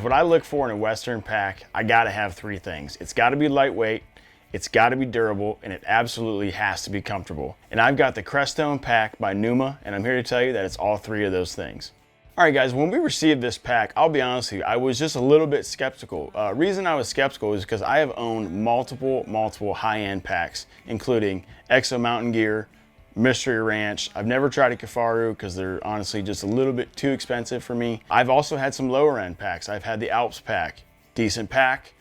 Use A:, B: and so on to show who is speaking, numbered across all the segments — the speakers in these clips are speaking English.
A: What I look for in a Western pack, I gotta have three things. It's gotta be lightweight, it's gotta be durable, and it absolutely has to be comfortable. And I've got the Crestone pack by Pnuma, and I'm here to tell you that it's all three of those things. All right guys, when we received this pack, I'll be honest with you, I was just a little bit skeptical. Reason I was skeptical is because I have owned multiple high-end packs, including EXO Mountain Gear, Mystery Ranch. I've never tried a Kifaru because they're honestly just a little bit too expensive for me. I've also had some lower end packs. I've had the Alps pack, decent pack,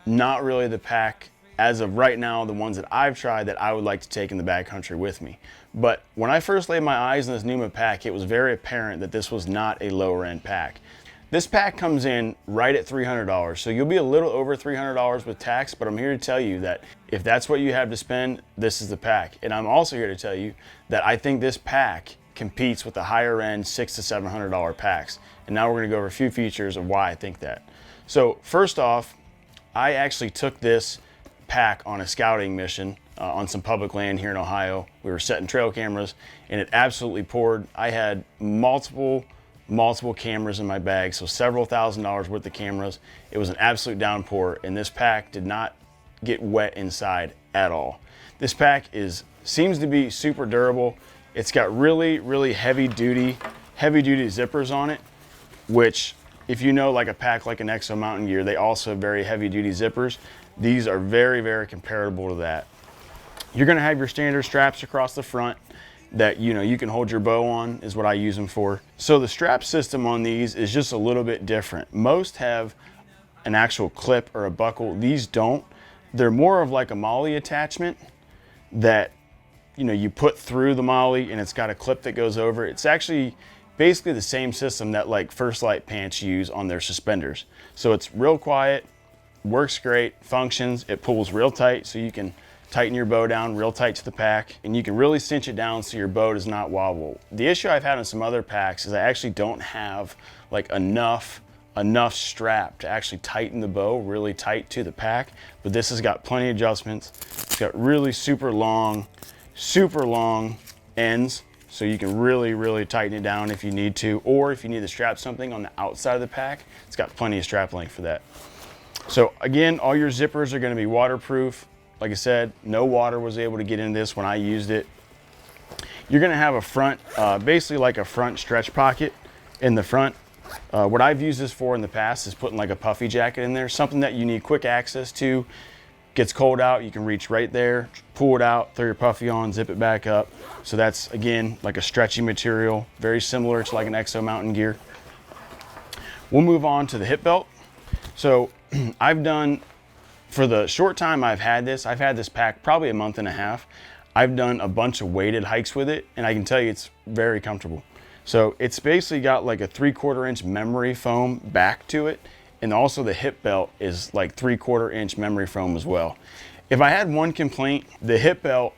A: not really the pack as of right now, the ones that I've tried that I would like to take in the backcountry with me. But when I first laid my eyes on this Pnuma pack, it was very apparent that this was not a lower end pack. This pack comes in right at $300, so you'll be a little over $300 with tax, but I'm here to tell you that if that's what you have to spend, this is the pack. And I'm also here to tell you that I think this pack competes with the higher end $600 to $700 packs. And now we're gonna go over a few features of why I think that. So first off, I actually took this pack on a scouting mission on some public land here in Ohio. We were setting trail cameras and it absolutely poured. I had multiple cameras in my bag, so several $1,000s worth of cameras. It was an absolute downpour and this pack did not get wet inside at all. This pack seems to be super durable. It's got really heavy duty zippers on it, which if you know like a pack like an EXO Mountain Gear, they also have very heavy duty zippers. These are very comparable to that. You're gonna have your standard straps across the front that you can hold your bow on, is what I use them for. So the strap system on these is just a little bit different. Most have an actual clip or a buckle. These don't. They're more of like a MOLLE attachment that you put through the MOLLE and it's got a clip that goes over. It's actually basically the same system that like First Light pants use on their suspenders. So it's real quiet, works great, functions, it pulls real tight so you can tighten your bow down real tight to the pack, and you can really cinch it down so your bow does not wobble. The issue I've had on some other packs is I actually don't have like enough strap to actually tighten the bow really tight to the pack, but this has got plenty of adjustments. It's got really super long ends, so you can really tighten it down if you need to, or if you need to strap something on the outside of the pack, it's got plenty of strap length for that. So again, all your zippers are going to be waterproof. Like I said, no water was able to get into this when I used it. You're going to have a front, basically like a front stretch pocket in the front. What I've used this for in the past is putting like a puffy jacket in there, something that you need quick access to. Gets cold out, you can reach right there, pull it out, throw your puffy on, zip it back up. So that's, again, like a stretchy material, very similar to like an EXO Mountain Gear. We'll move on to the hip belt. So I've done, for the short time I've had this pack probably a month and a half. I've done a bunch of weighted hikes with it, and I can tell you it's very comfortable. So it's basically got like a 3/4 inch memory foam back to it, and also the hip belt is like 3/4 inch memory foam as well. If I had one complaint, the hip belt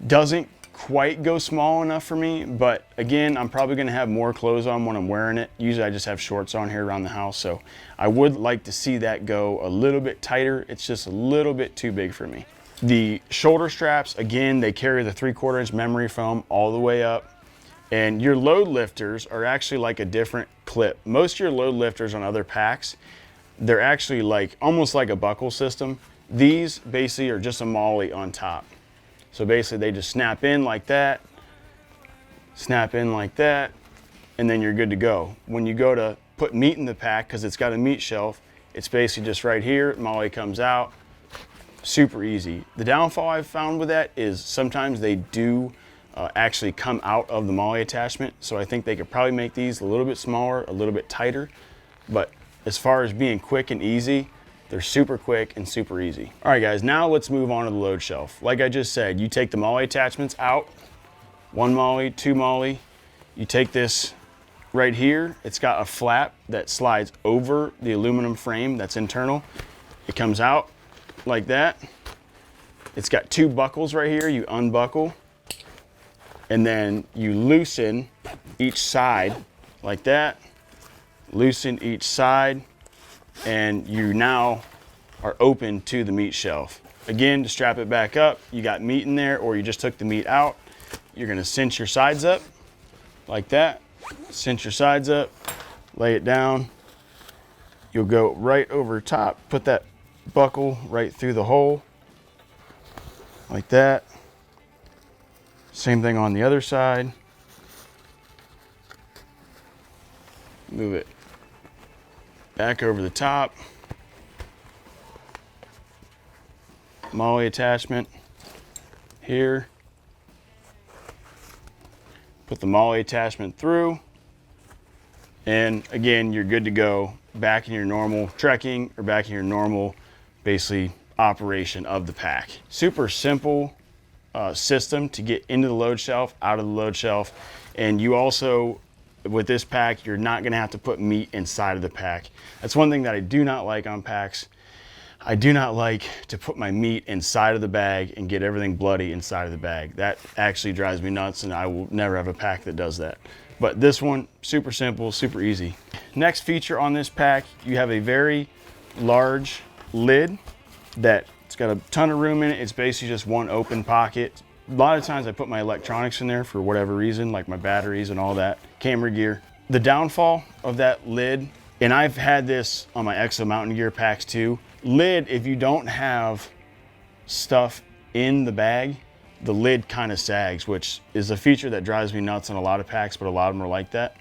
A: doesn't quite go small enough for me, but again, I'm probably gonna have more clothes on when I'm wearing it. Usually I just have shorts on here around the house, so I would like to see that go a little bit tighter. It's just a little bit too big for me. The shoulder straps, again, they carry the 3/4 inch memory foam all the way up, and your load lifters are actually like a different clip. Most of your load lifters on other packs, they're actually like almost like a buckle system. These basically are just a MOLLE on top. So basically they just snap in like that, and then you're good to go. When you go to put meat in the pack, because it's got a meat shelf, it's basically just right here, MOLLE comes out, super easy. The downfall I've found with that is sometimes they do actually come out of the MOLLE attachment, so I think they could probably make these a little bit smaller, a little bit tighter, but as far as being quick and easy, they're super quick and super easy. All right guys, now let's move on to the load shelf. Like I just said, you take the MOLLE attachments out, one MOLLE, two MOLLE, you take this right here, it's got a flap that slides over the aluminum frame that's internal. It comes out like that. It's got two buckles right here, you unbuckle, and then you loosen each side like that, loosen each side, and you now are open to the meat shelf. Again, to strap it back up, you got meat in there, or you just took the meat out. You're gonna cinch your sides up like that, cinch your sides up, lay it down, you'll go right over top, put that buckle right through the hole, like that. Same thing on the other side. Move it back over the top. MOLLE attachment here. Put the MOLLE attachment through, and again, you're good to go back in your normal trekking or back in your normal, basically, operation of the pack. Super simple system to get into the load shelf, out of the load shelf, and you also, with this pack, you're not gonna have to put meat inside of the pack. That's one thing that I do not like on packs. I do not like to put my meat inside of the bag and get everything bloody inside of the bag. That actually drives me nuts, and I will never have a pack that does that. But this one, super simple, super easy. Next feature on this pack, you have a very large lid that it's got a ton of room in it. It's basically just one open pocket. A lot of times I put my electronics in there for whatever reason, like my batteries and all that, camera gear. The downfall of that lid, and I've had this on my EXO MTN Gear packs too, lid, if you don't have stuff in the bag, the lid kind of sags, which is a feature that drives me nuts on a lot of packs, but a lot of them are like that.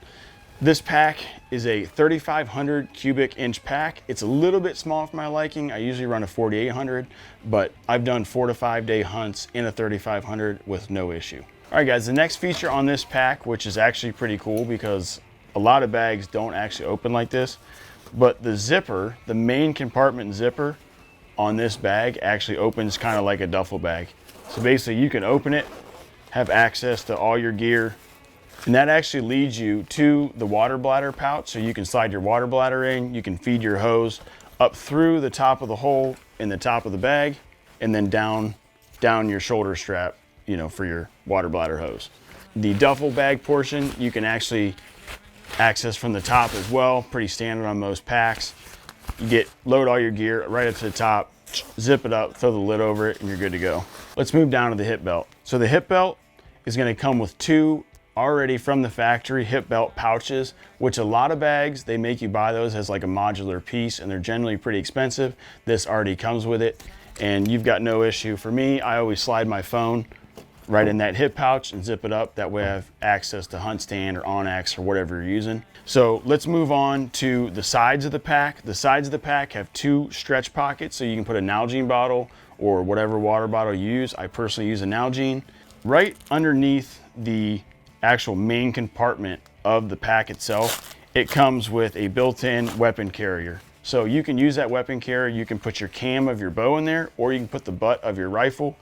A: This pack is a 3,500 cubic inch pack. It's a little bit small for my liking. I usually run a 4,800, but I've done 4 to 5 day hunts in a 3,500 with no issue. All right guys, the next feature on this pack, which is actually pretty cool because a lot of bags don't actually open like this, but the zipper, the main compartment zipper on this bag actually opens kind of like a duffel bag. So basically you can open it, have access to all your gear, and that actually leads you to the water bladder pouch. So you can slide your water bladder in, you can feed your hose up through the top of the hole in the top of the bag, and then down your shoulder strap, you know, for your water bladder hose. The duffel bag portion, you can actually access from the top as well, pretty standard on most packs. You load all your gear right up to the top, zip it up, throw the lid over it, and you're good to go. Let's move down to the hip belt. So the hip belt is gonna come with 2 already from the factory hip belt pouches, which a lot of bags, they make you buy those as like a modular piece, and they're generally pretty expensive. This already comes with it, and you've got no issue. For me, I always slide my phone right in that hip pouch and zip it up. That way I have access to hunt stand or Onyx or whatever you're using. So let's move on to the sides of the pack. The sides of the pack have 2 stretch pockets, so you can put a Nalgene bottle or whatever water bottle you use. I personally use a Nalgene. Right underneath the actual main compartment of the pack itself, it comes with a built-in weapon carrier. So you can use that weapon carrier, you can put your cam of your bow in there, or you can put the butt of your rifle.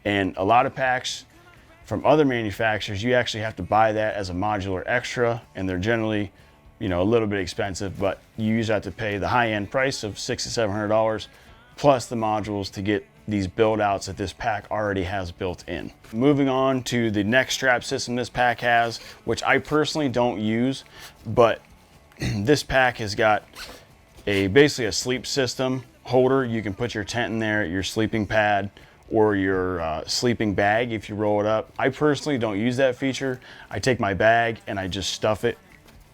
A: And a lot of packs from other manufacturers, you actually have to buy that as a modular extra, and they're generally, you know, a little bit expensive, but you usually have to pay the high-end price of $600 to $700 plus the modules to get these build outs that this pack already has built in. Moving on to the neck strap system this pack has, which I personally don't use, but this pack has got basically a sleep system holder. You can put your tent in there, your sleeping pad, or your sleeping bag if you roll it up. I personally don't use that feature. I take my bag and I just stuff it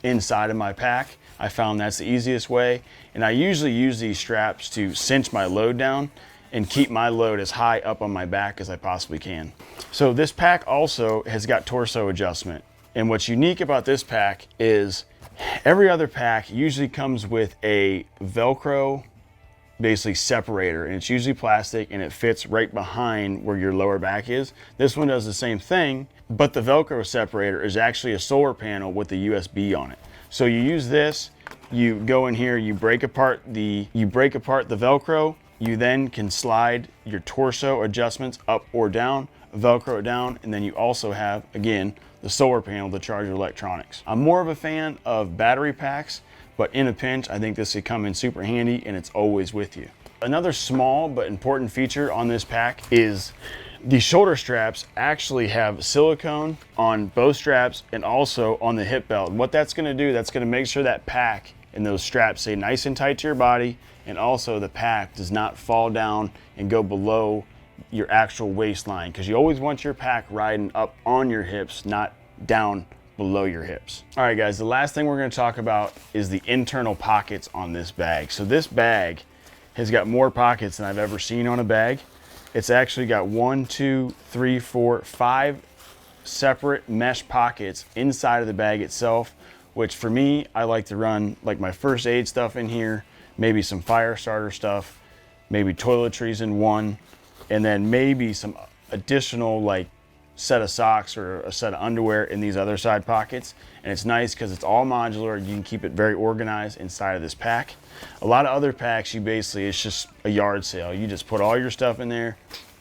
A: inside of my pack. I found that's the easiest way, and I usually use these straps to cinch my load down and keep my load as high up on my back as I possibly can. So this pack also has got torso adjustment, and what's unique about this pack is every other pack usually comes with a Velcro basically separator, and it's usually plastic and it fits right behind where your lower back is. This one does the same thing, but the Velcro separator is actually a solar panel with the USB on it. So you use this, you go in here, you break apart the Velcro, you then can slide your torso adjustments up or down, Velcro it down, and then you also have, again, the solar panel to charge your electronics. I'm more of a fan of battery packs, but in a pinch, I think this could come in super handy, and it's always with you. Another small but important feature on this pack is the shoulder straps actually have silicone on both straps and also on the hip belt. And what that's gonna do, that's gonna make sure that pack and those straps stay nice and tight to your body, and also the pack does not fall down and go below your actual waistline, because you always want your pack riding up on your hips, not down below your hips. All right guys, the last thing we're gonna talk about is the internal pockets on this bag. So this bag has got more pockets than I've ever seen on a bag. It's actually got 1, 2, 3, 4, 5 separate mesh pockets inside of the bag itself, which for me, I like to run like my first aid stuff in here, maybe some fire starter stuff, maybe toiletries in one, and then maybe some additional like set of socks or a set of underwear in these other side pockets. And it's nice because it's all modular. You can keep it very organized inside of this pack. A lot of other packs, it's just a yard sale. You just put all your stuff in there,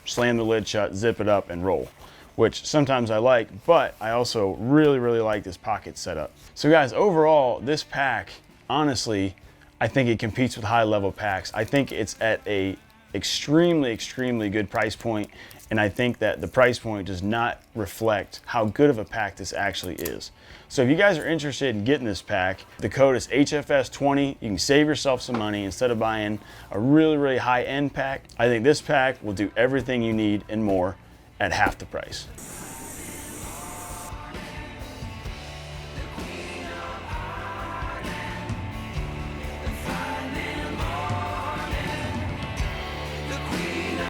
A: slam the lid shut, zip it up and roll, which sometimes I like, but I also really, really like this pocket setup. So guys, overall, this pack, honestly, I think it competes with high level packs. I think it's at a extremely, extremely good price point. And I think that the price point does not reflect how good of a pack this actually is. So if you guys are interested in getting this pack, the code is HFS20. You can save yourself some money instead of buying a really, really high end pack. I think this pack will do everything you need and more at half the price.